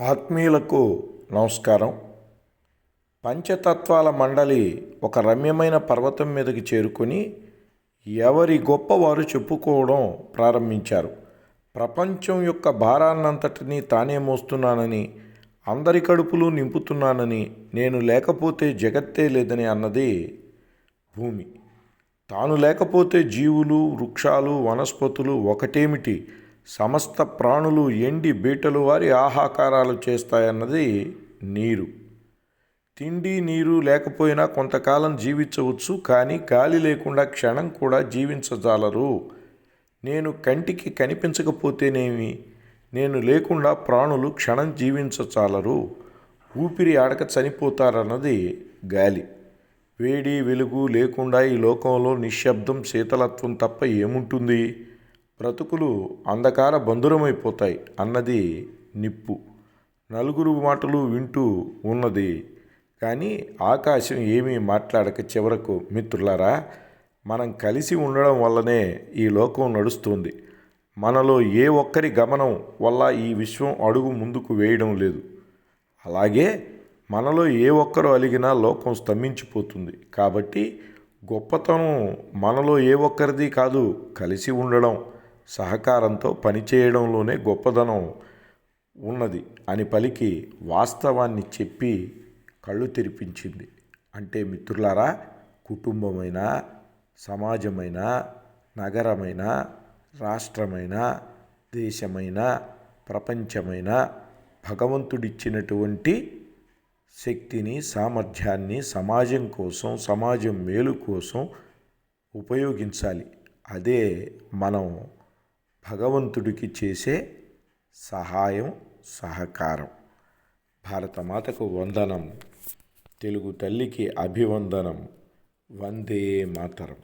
ఆత్మీయులకు నమస్కారం. పంచతత్వాల మండలి ఒక రమ్యమైన పర్వతం మీదకి చేరుకొని ఎవరి గొప్పవారు చెప్పుకోవడం ప్రారంభించారు. ప్రపంచం యొక్క భారాన్నంతటినీ తానే మోస్తున్నానని, అందరి కడుపులు నింపుతున్నానని, నేను లేకపోతే జగత్తే లేదని అన్నది భూమి. తాను లేకపోతే జీవులు, వృక్షాలు, వనస్పతులు ఒకటేమిటి, సమస్త ప్రాణులు ఎండి బీటలు వారి ఆహాకారాలు చేస్తాయన్నది నీరు. తిండి నీరు లేకపోయినా కొంతకాలం జీవించవచ్చు, కానీ గాలి లేకుండా క్షణం కూడా జీవించజాలరు. నేను కంటికి కనిపించకపోతేనేమి, నేను లేకుండా ప్రాణులు క్షణం జీవించచాలరు. ఊపిరి ఆడక చనిపోతారన్నది గాలి. వేడి వెలుగు లేకుండా ఈ లోకంలో నిశ్శబ్దం శీతలత్వం తప్ప ఏముంటుంది? బ్రతుకులు అంధకార బంధురమైపోతాయి అన్నది నిప్పు. నలుగురు మాటలు వింటూ ఉన్నది, కానీ ఆకాశం ఏమీ మాట్లాడక చివరకు, మిత్రులారా, మనం కలిసి ఉండడం వల్లనే ఈ లోకం నడుస్తుంది. మనలో ఏ ఒక్కరి గమనం వల్ల ఈ విశ్వం అడుగు ముందుకు వేయడం లేదు. అలాగే మనలో ఏ ఒక్కరు అలిగినా లోకం స్తంభించిపోతుంది. కాబట్టి గొప్పతనం మనలో ఏ ఒక్కరిది కాదు, కలిసి ఉండడం, సహకారంతో పనిచేయడంలోనే గొప్పదనం ఉన్నది అని పలికి వాస్తవాన్ని చెప్పి కళ్ళు తెరిపించింది. అంటే మిత్రులారా, కుటుంబమైన, సమాజమైన, నగరమైన, రాష్ట్రమైన, దేశమైన, ప్రపంచమైన భగవంతుడిచ్చినటువంటి శక్తిని, సామర్థ్యాన్ని సమాజం కోసం, సమాజం మేలు కోసం ఉపయోగించాలి. అదే మనం భగవంతుడికి చేసే సహాయం, సహకారం. భారతమాతకు వందనం. తెలుగు తల్లికి అభివందనం. వందే మాతరం.